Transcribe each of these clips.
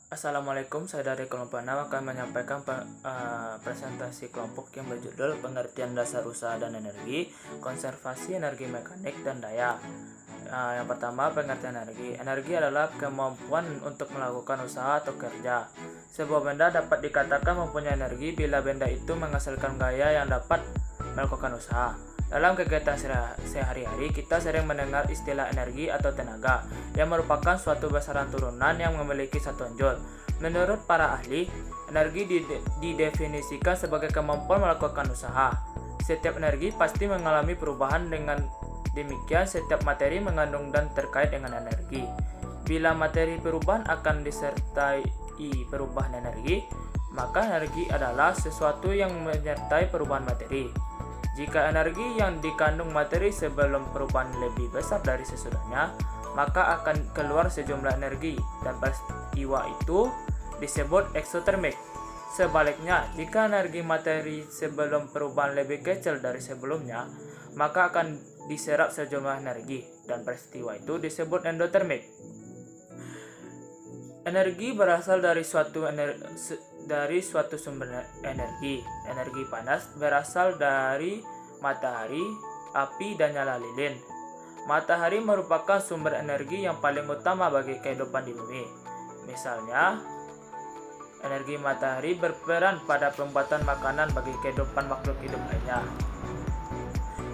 Assalamualaikum, saya dari kelompok 6 akan menyampaikan presentasi kelompok yang berjudul Pengertian Dasar Usaha dan Energi, Konservasi Energi Mekanik dan Daya. Yang pertama, pengertian energi. Energi adalah kemampuan untuk melakukan usaha atau kerja. Sebuah benda dapat dikatakan mempunyai energi bila benda itu menghasilkan gaya yang dapat melakukan usaha. Dalam kegiatan sehari-hari, kita sering mendengar istilah energi atau tenaga, yang merupakan suatu besaran turunan yang memiliki satuan joule. Menurut para ahli, energi didefinisikan sebagai kemampuan melakukan usaha. Setiap energi pasti mengalami perubahan, dengan demikian setiap materi mengandung dan terkait dengan energi. Bila materi perubahan akan disertai perubahan energi, maka energi adalah sesuatu yang menyertai perubahan materi. Jika energi yang dikandung materi sebelum perubahan lebih besar dari sesudahnya, maka akan keluar sejumlah energi, dan peristiwa itu disebut eksotermik. Sebaliknya, jika energi materi sebelum perubahan lebih kecil dari sebelumnya, maka akan diserap sejumlah energi, dan peristiwa itu disebut endotermik. Energi berasal dari suatu sumber energi. Energi panas berasal dari matahari, api, dan nyala lilin. Matahari merupakan sumber energi yang paling utama bagi kehidupan di bumi. Misalnya, energi matahari berperan pada pembuatan makanan bagi kehidupan makhluk hidup lainnya.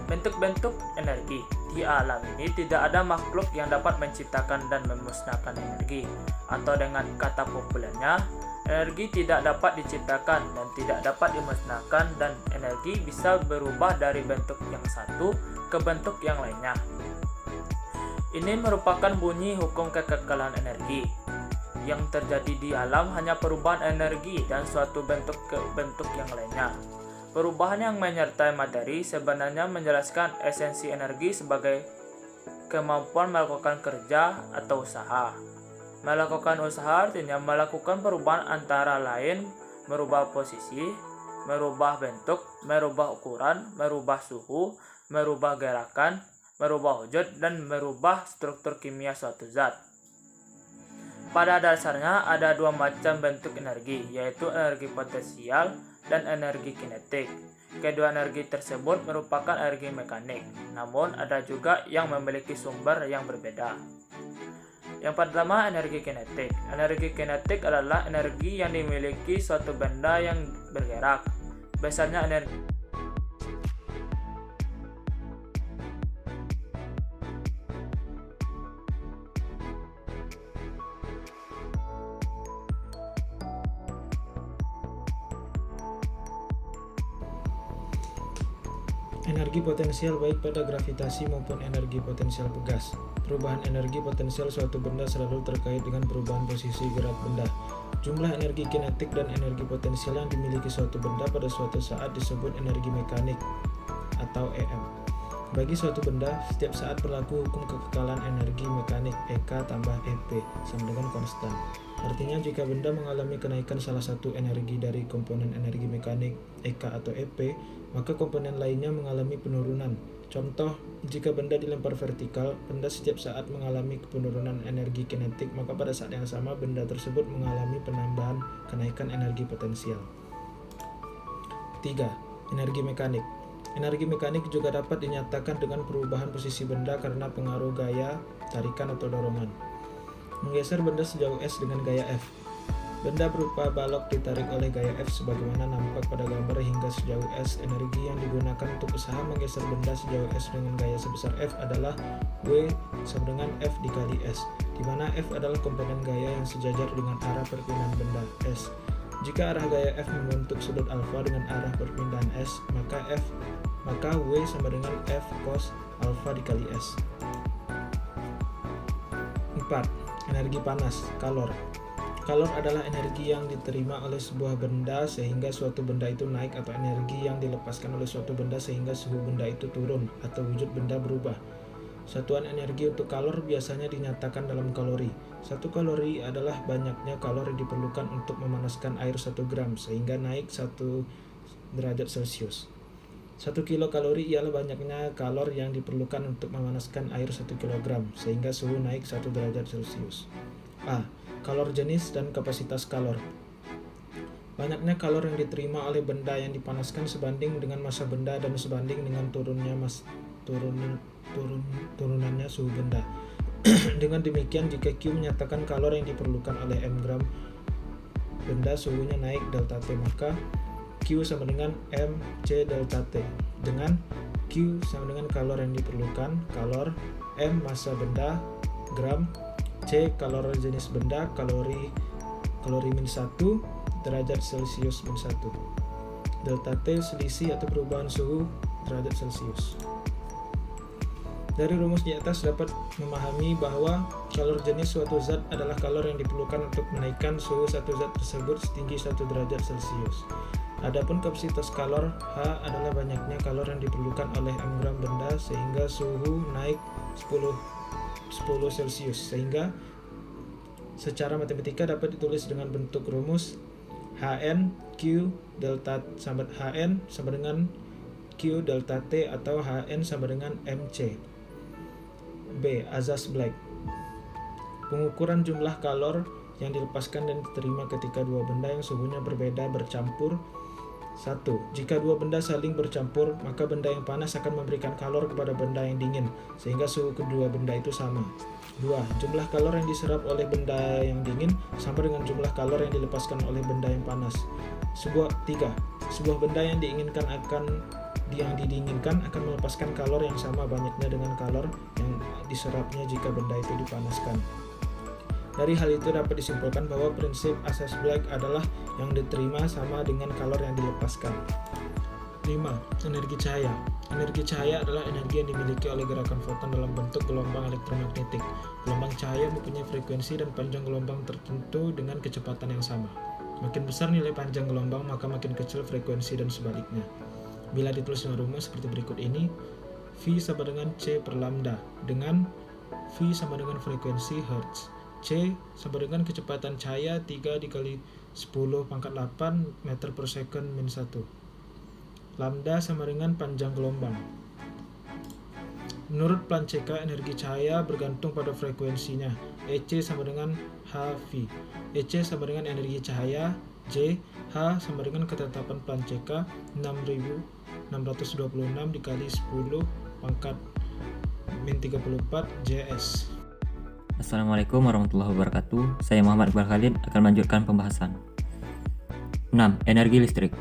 Bentuk-bentuk energi. Di alam ini tidak ada makhluk yang dapat menciptakan dan memusnahkan energi, atau dengan kata populernya, energi tidak dapat diciptakan dan tidak dapat dimusnahkan, dan energi bisa berubah dari bentuk yang satu ke bentuk yang lainnya. Ini merupakan bunyi hukum kekekalan energi. Yang terjadi di alam hanya perubahan energi dan suatu bentuk ke bentuk yang lainnya. Perubahan yang menyertai materi sebenarnya menjelaskan esensi energi sebagai kemampuan melakukan kerja atau usaha. Melakukan usaha artinya melakukan perubahan antara lain merubah posisi, merubah bentuk, merubah ukuran, merubah suhu, merubah gerakan, merubah wujud, dan merubah struktur kimia suatu zat. Pada dasarnya ada dua macam bentuk energi, yaitu energi potensial dan energi kinetik. Kedua energi tersebut merupakan energi mekanik, namun ada juga yang memiliki sumber yang berbeda. Yang pertama, energi kinetik. Energi kinetik adalah energi yang dimiliki suatu benda yang bergerak. Biasanya energi Energi potensial baik pada gravitasi maupun energi potensial pegas. Perubahan energi potensial suatu benda selalu terkait dengan perubahan posisi gerak benda. Jumlah energi kinetik dan energi potensial yang dimiliki suatu benda pada suatu saat disebut energi mekanik atau EM. Bagi suatu benda, setiap saat berlaku hukum kekekalan energi mekanik EK tambah EP sama dengan konstan. Artinya jika benda mengalami kenaikan salah satu energi dari komponen energi mekanik EK atau EP, maka komponen lainnya mengalami penurunan. Contoh, jika benda dilempar vertikal, benda setiap saat mengalami penurunan energi kinetik, maka pada saat yang sama benda tersebut mengalami penambahan kenaikan energi potensial. 3. Energi mekanik. Energi mekanik juga dapat dinyatakan dengan perubahan posisi benda karena pengaruh gaya, tarikan atau dorongan. Menggeser benda sejauh S dengan gaya F. Benda berupa balok ditarik oleh gaya F sebagaimana nampak pada gambar hingga sejauh S. Energi yang digunakan untuk usaha menggeser benda sejauh S dengan gaya sebesar F adalah W sama dengan F dikali S, di mana F adalah komponen gaya yang sejajar dengan arah perpindahan benda S. Jika arah gaya F membentuk sudut alfa dengan arah perpindahan S, maka W sama dengan F cos alfa dikali S. 4. Energi panas, kalor. Kalor adalah energi yang diterima oleh sebuah benda sehingga suatu benda itu naik, atau energi yang dilepaskan oleh suatu benda sehingga suhu benda itu turun atau wujud benda berubah. Satuan energi untuk kalor biasanya dinyatakan dalam kalori. 1 kalori adalah banyaknya kalori diperlukan untuk memanaskan air 1 gram sehingga naik 1 derajat Celcius. 1 kilokalori ialah banyaknya kalor yang diperlukan untuk memanaskan air 1 kg sehingga suhu naik 1 derajat Celcius. A. kalor jenis dan kapasitas kalor. Banyaknya kalor yang diterima oleh benda yang dipanaskan sebanding dengan massa benda dan sebanding dengan turunannya suhu benda. Dengan demikian, jika Q menyatakan kalor yang diperlukan oleh m gram benda, suhunya naik delta T, maka Q sama dengan mc delta T. Dengan Q sama dengan kalor yang diperlukan, kalor, M massa benda, gram, C kalor jenis benda, kalori min 1, derajat Celcius min 1. Delta T selisih atau perubahan suhu derajat Celcius. Dari rumus di atas dapat memahami bahwa kalor jenis suatu zat adalah kalor yang diperlukan untuk menaikkan suhu satu zat tersebut setinggi 1 derajat Celcius. Adapun kapasitas kalor, H adalah banyaknya kalor yang diperlukan oleh m gram benda sehingga suhu naik 10 Celcius. Sehingga secara matematika dapat ditulis dengan bentuk rumus Hn Q delta Hn sama dengan Q delta T atau Hn sama dengan mc. B. Azaz Black. Pengukuran jumlah kalor yang dilepaskan dan diterima ketika dua benda yang suhunya berbeda bercampur. 1. Jika dua benda saling bercampur, maka benda yang panas akan memberikan kalor kepada benda yang dingin, sehingga suhu kedua benda itu sama. 2. Jumlah kalor yang diserap oleh benda yang dingin sama dengan jumlah kalor yang dilepaskan oleh benda yang panas. 3. Sebuah benda yang didinginkan akan melepaskan kalor yang sama banyaknya dengan kalor yang diserapnya jika benda itu dipanaskan. Dari hal itu dapat disimpulkan bahwa prinsip asas Black adalah yang diterima sama dengan kalor yang dilepaskan. 5. Energi cahaya. Energi cahaya adalah energi yang dimiliki oleh gerakan foton dalam bentuk gelombang elektromagnetik. Gelombang cahaya mempunyai frekuensi dan panjang gelombang tertentu dengan kecepatan yang sama. Makin besar nilai panjang gelombang, maka makin kecil frekuensi dan sebaliknya. Bila ditulis dengan rumus seperti berikut ini, V sama dengan C per lambda, dengan V sama dengan frekuensi Hertz. C sama dengan kecepatan cahaya 3 dikali 10 pangkat 8 meter per second min 1. Lambda sama dengan panjang gelombang. Menurut Planck, energi cahaya bergantung pada frekuensinya. EC sama dengan HV. EC sama dengan energi cahaya, J, H sama dengan ketetapan Planck 6626 dikali 10 pangkat min 34 JS. Assalamualaikum warahmatullahi wabarakatuh. Saya Muhammad Iqbal Khalid akan melanjutkan pembahasan. 6. Energi listrik.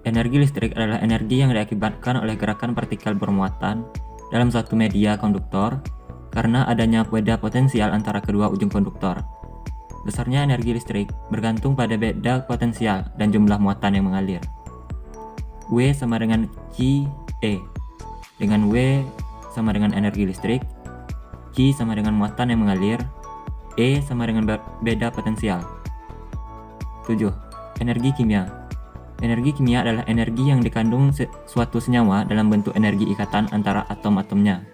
Energi listrik adalah energi yang diakibatkan oleh gerakan partikel bermuatan dalam suatu media konduktor karena adanya beda potensial antara kedua ujung konduktor. Besarnya energi listrik bergantung pada beda potensial dan jumlah muatan yang mengalir. W sama dengan Q E. Dengan W sama dengan energi listrik, Q sama dengan muatan yang mengalir, E sama dengan beda potensial. 7. Energi kimia. Energi kimia adalah energi yang dikandung suatu senyawa dalam bentuk energi ikatan antara atom-atomnya.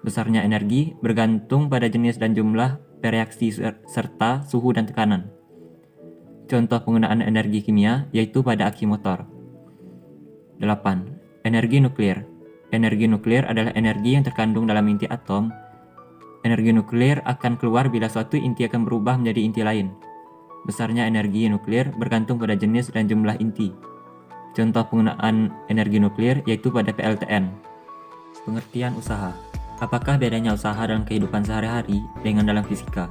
Besarnya energi bergantung pada jenis dan jumlah reaksi serta suhu dan tekanan. Contoh penggunaan energi kimia yaitu pada aki motor. 8. Energi nuklir. Energi nuklir adalah energi yang terkandung dalam inti atom. Energi nuklir akan keluar bila suatu inti akan berubah menjadi inti lain. Besarnya energi nuklir bergantung pada jenis dan jumlah inti. Contoh penggunaan energi nuklir yaitu pada PLTN. Pengertian usaha. Apakah bedanya usaha dalam kehidupan sehari-hari dengan dalam fisika?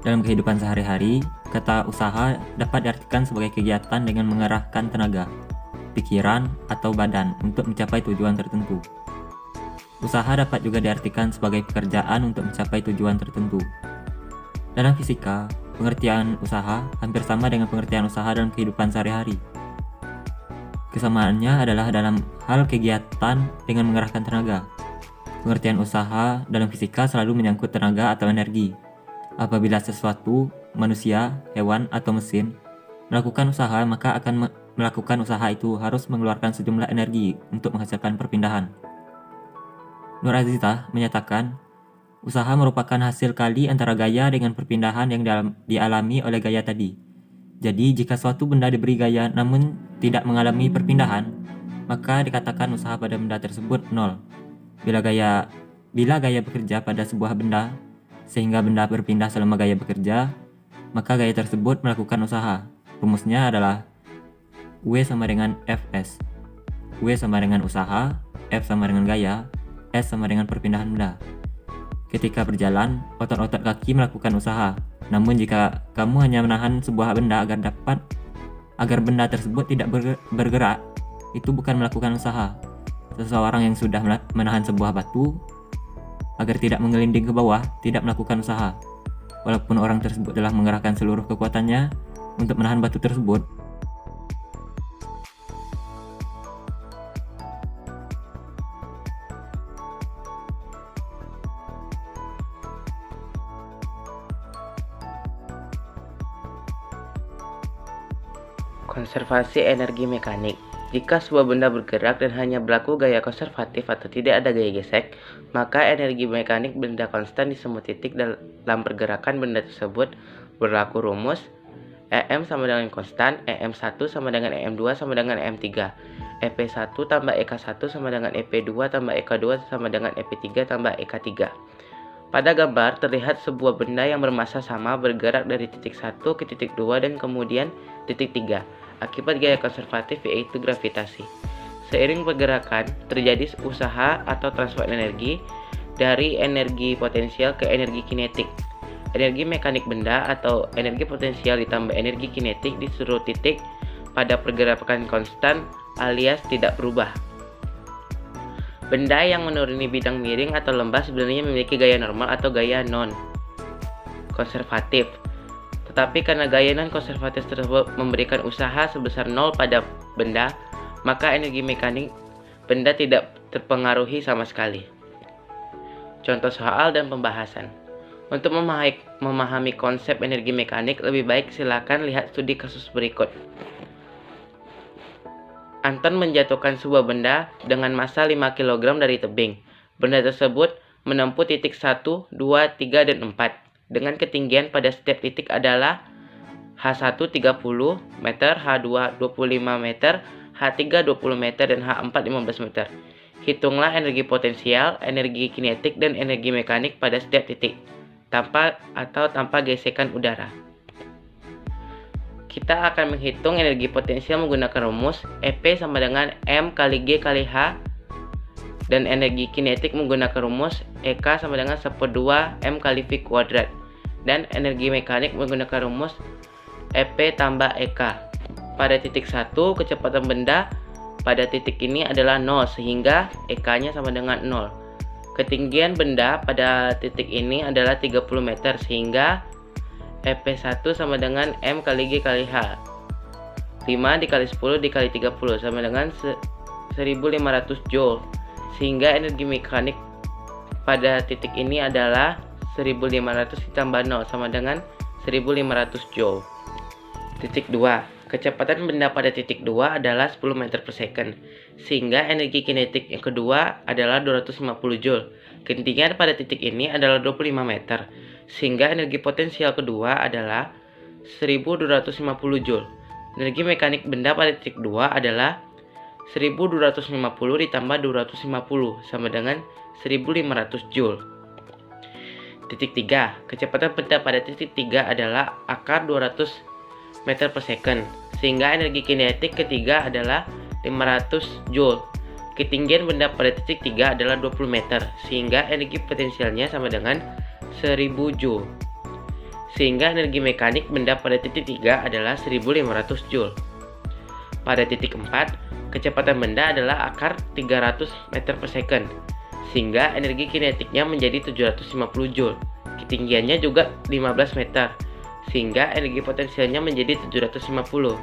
Dalam kehidupan sehari-hari, kata usaha dapat diartikan sebagai kegiatan dengan mengerahkan tenaga, pikiran, atau badan untuk mencapai tujuan tertentu. Usaha dapat juga diartikan sebagai pekerjaan untuk mencapai tujuan tertentu. Dalam fisika, pengertian usaha hampir sama dengan pengertian usaha dalam kehidupan sehari-hari. Kesamaannya adalah dalam hal kegiatan dengan mengerahkan tenaga. Pengertian usaha dalam fisika selalu menyangkut tenaga atau energi. Apabila sesuatu, manusia, hewan, atau mesin melakukan usaha, maka akan melakukan usaha itu harus mengeluarkan sejumlah energi untuk menghasilkan perpindahan. Nur Azizah menyatakan, usaha merupakan hasil kali antara gaya dengan perpindahan yang dialami oleh gaya tadi. Jadi, jika suatu benda diberi gaya namun tidak mengalami perpindahan, maka dikatakan usaha pada benda tersebut nol. Bila gaya bekerja pada sebuah benda, sehingga benda berpindah selama gaya bekerja, maka gaya tersebut melakukan usaha. Rumusnya adalah W sama dengan Fs. W sama dengan usaha, F sama dengan gaya, S sama dengan perpindahan benda. Ketika berjalan, otot-otot kaki melakukan usaha. Namun jika kamu hanya menahan sebuah benda agar benda tersebut tidak bergerak, itu bukan melakukan usaha. Seseorang yang sudah menahan sebuah batu agar tidak menggelinding ke bawah tidak melakukan usaha. Walaupun orang tersebut telah mengerahkan seluruh kekuatannya untuk menahan batu tersebut. Konservasi energi mekanik. Jika sebuah benda bergerak dan hanya berlaku gaya konservatif atau tidak ada gaya gesek, maka energi mekanik benda konstan di semua titik dalam pergerakan benda tersebut. Berlaku rumus EM sama dengan konstan, EM1 sama dengan EM2 sama dengan EM3, EP1 tambah EK1 sama dengan EP2 tambah EK2 sama dengan EP3 tambah EK3. Pada gambar terlihat sebuah benda yang bermassa sama bergerak dari titik 1 ke titik 2 dan kemudian titik 3 akibat gaya konservatif, yaitu gravitasi. Seiring pergerakan terjadi usaha atau transfer energi dari energi potensial ke energi kinetik. Energi mekanik benda atau energi potensial ditambah energi kinetik di seluruh titik pada pergerakan konstan alias tidak berubah. Benda yang menuruni bidang miring atau lembah sebenarnya memiliki gaya normal atau gaya non-konservatif. Tetapi karena gaya non-konservatif tersebut memberikan usaha sebesar 0 pada benda, maka energi mekanik benda tidak terpengaruhi sama sekali. Contoh soal dan pembahasan. Untuk memahami konsep energi mekanik, lebih baik silakan lihat studi kasus berikut. Anton menjatuhkan sebuah benda dengan massa 5 kg dari tebing. Benda tersebut menempuh titik 1, 2, 3, dan 4. Dengan ketinggian pada setiap titik adalah H1 30 meter, H2 25 meter, H3 20 meter, dan H4 15 meter. Hitunglah energi potensial, energi kinetik, dan energi mekanik pada setiap titik, tanpa gesekan udara. Kita akan menghitung energi potensial menggunakan rumus EP sama dengan M kali G kali H, dan energi kinetik menggunakan rumus EK sama dengan 1/2 M kali V kuadrat, dan energi mekanik menggunakan rumus EP tambah EK. Pada titik 1, kecepatan benda pada titik ini adalah 0 sehingga EK-nya sama dengan 0. Ketinggian benda pada titik ini adalah 30 meter sehingga EP1 sama dengan M kali G kali H. 5 dikali 10 dikali 30 sama dengan 1500 Joule. Sehingga energi mekanik pada titik ini adalah 1500 ditambah 0 sama dengan 1500 Joule. Titik 2. Kecepatan benda pada titik 2 adalah 10 meter per second. Sehingga energi kinetik yang kedua adalah 250 Joule. Ketinggian pada titik ini adalah 25 meter. Sehingga energi potensial kedua adalah 1250 Joule. Energi mekanik benda pada titik 2 adalah 1250 ditambah 250 sama dengan 1500 Joule. Titik 3. Kecepatan benda pada titik 3 adalah akar 200 meter per second. Sehingga energi kinetik ketiga adalah 500 Joule. Ketinggian benda pada titik 3 adalah 20 meter. Sehingga energi potensialnya sama dengan 1000 Joule. Sehingga energi mekanik benda pada titik 3 adalah 1500 Joule. Pada titik 4, kecepatan benda adalah akar 300 meter per second, sehingga energi kinetiknya menjadi 750 Joule. Ketinggiannya juga 15 meter, sehingga energi potensialnya menjadi 750.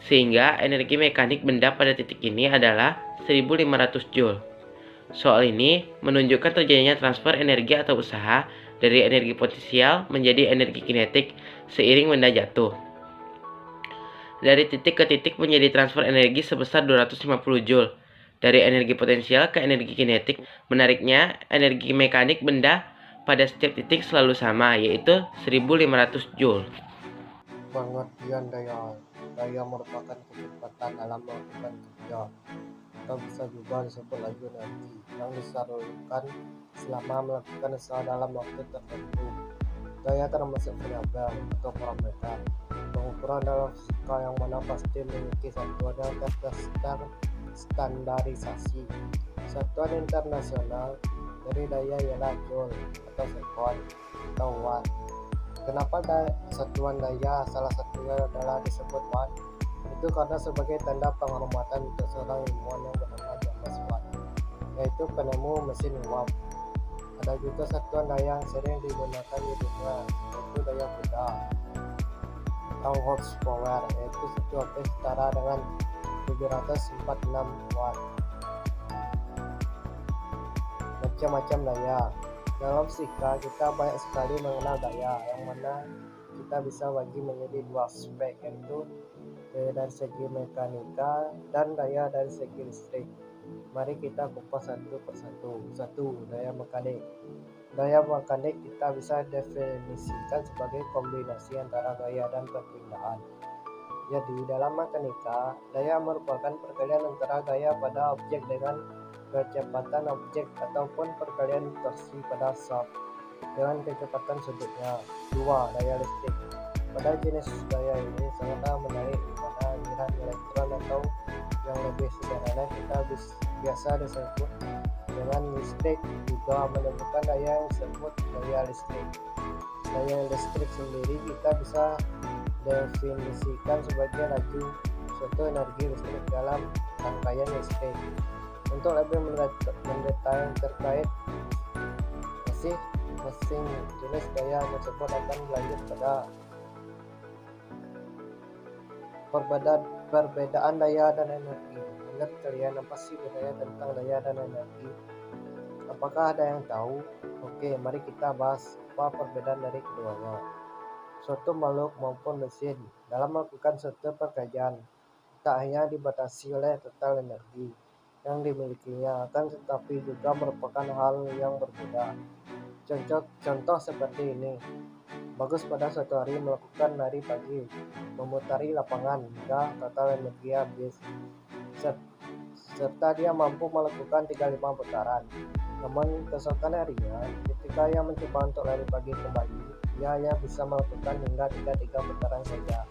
Sehingga energi mekanik benda pada titik ini adalah 1500 Joule. Soal ini menunjukkan terjadinya transfer energi atau usaha dari energi potensial menjadi energi kinetik seiring benda jatuh. Dari titik ke titik menjadi transfer energi sebesar 250 Joule. Dari energi potensial ke energi kinetik. Menariknya, energi mekanik benda pada setiap titik selalu sama, yaitu 1500 Joule. Pengertian daya. Daya merupakan kecepatan dalam melakukan kerja, atau bisa juga disebut laju energi, yang disalurkan selama melakukan usaha dalam waktu tertentu. Daya termasuk variabel atau parameter pengukuran dalam fisika yang mana pasti memiliki satuan yang standarisasi. Satuan internasional dari daya ialah joule atau sekon atau watt. Kenapa satuan daya salah satunya adalah disebut watt? Itu karena sebagai tanda penghormatan untuk seorang ilmuwan yang bernama James Watt, yaitu penemu mesin uap. Ada juga satuan daya yang sering digunakan di dunia, yaitu daya kuda atau horsepower, yaitu 1 ampere setara dengan 746 watt. Macam-macam daya. Dalam fisika kita banyak sekali mengenal daya, yang mana kita bisa bagi menjadi dua aspek, yaitu daya dari segi mekanika dan daya dari segi listrik. Mari kita kupas satu persatu. Satu, daya mekanik. Daya mekanik kita bisa definisikan sebagai kombinasi antara gaya dan perpindahan. Jadi dalam mekanika, daya merupakan perkalian antara gaya pada objek dengan kecepatan objek ataupun perkalian torsi pada shaft dengan kecepatan sudutnya. 2. Daya listrik. Pada jenis daya ini sangatlah menarik, di mana aliran elektron atau yang lebih sederhana kita biasa disebut dengan listrik, juga menemukan daya yang disebut daya listrik. Daya listrik sendiri kita bisa definisikan sebagai laju suatu energi listrik dalam rangkaian listrik. Untuk lebih mendetail terkait masing jenis daya tersebut akan lanjut pada perbedaan daya dan energi. Menurut kalian apa sih bedanya tentang daya dan energi? Apakah ada yang tahu? Oke, mari kita bahas apa perbedaan dari keduanya. Suatu makhluk maupun mesin dalam melakukan suatu pekerjaan tak hanya dibatasi oleh total energi yang dimilikinya, akan tetapi juga merupakan hal yang berbeda. Contoh seperti ini. Bagus pada suatu hari melakukan lari pagi, memutari lapangan hingga total energi habis, serta dia mampu melakukan 35 putaran. Namun keesokan harinya, ketika ia mencoba untuk lari pagi kembali, ia hanya bisa melakukan hingga 33 putaran saja.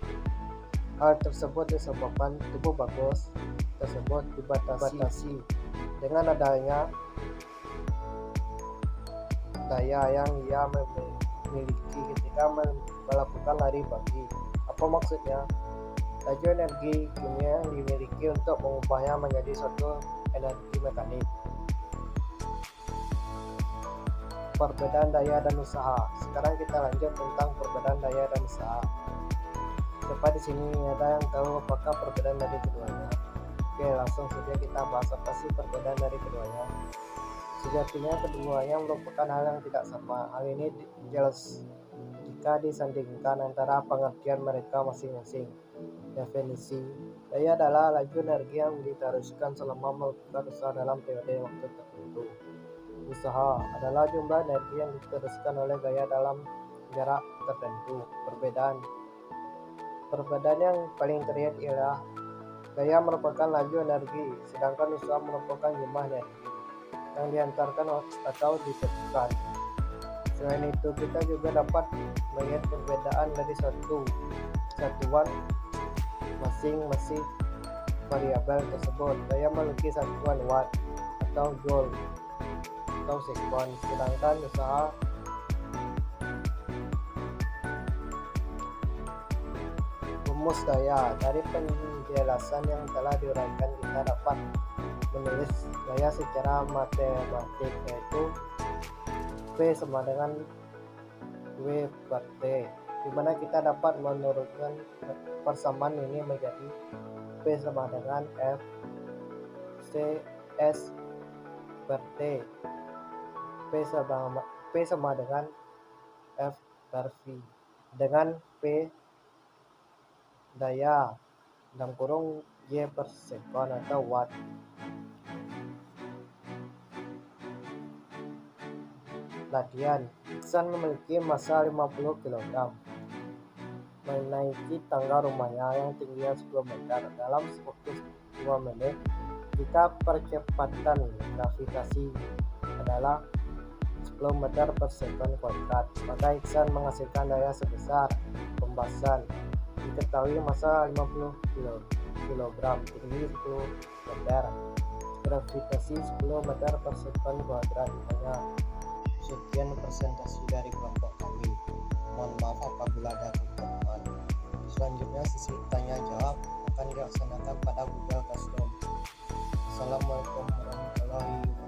Hal tersebut disebabkan tubuh bagus tersebut dibatasi dengan adanya daya yang ia memiliki ketika melakukan lari pagi. Apa maksudnya? Laju energi kimia yang dimiliki untuk mengubahnya menjadi suatu energi mekanik. Perbedaan daya dan usaha. Sekarang kita lanjut tentang perbedaan daya dan usaha. Siapa di sini ada yang tahu apakah perbedaan dari keduanya? Oke, langsung saja kita bahas apa sih perbedaan dari keduanya. Sejatinya keduanya merupakan hal yang tidak sama. Hal ini jelas jika disandingkan antara pengertian mereka masing-masing. Definisi daya adalah laju energi yang diteruskan selama melakukan usaha dalam periode waktu tertentu. Usaha adalah jumlah energi yang diteruskan oleh gaya dalam jarak tertentu. Perbedaan yang paling terlihat ialah gaya merupakan laju energi, sedangkan usaha merupakan jumlah energi yang diantarkan atau ditemukan. Selain itu, kita juga dapat melihat perbedaan dari satuan masing-masing variabel tersebut. Daya memiliki satuan watt atau joule atau sekon, sedangkan usaha rumus daya. Dari penjelasan yang telah diuraikan, kita dapat menulis daya secara matematik, yaitu V sama dengan W per T, di mana kita dapat menurunkan persamaan ini menjadi V sama dengan F C S per T. P sama dengan F per V, dengan P daya dalam kurung Y per sekon atau watt. Latihan. Insan memiliki massa 50 kg, menaiki tangga rumahnya yang tingginya 10 meter dalam waktu 2 menit jika percepatan gravitasi adalah 10 meter per sekon kuadrat. Maka Iksan menghasilkan daya sebesar pembahasan. Diketahui massa 50 kg, tinggi 10 meter, gravitasi 10 meter per sekon kuadrat. Ditanya, sekian presentasi dari kelompok kami. Mohon maaf apabila ada kekurangan. Selanjutnya sesi tanya jawab akan dilaksanakan pada Google Classroom. Assalamualaikum warahmatullahi wabarakatuh.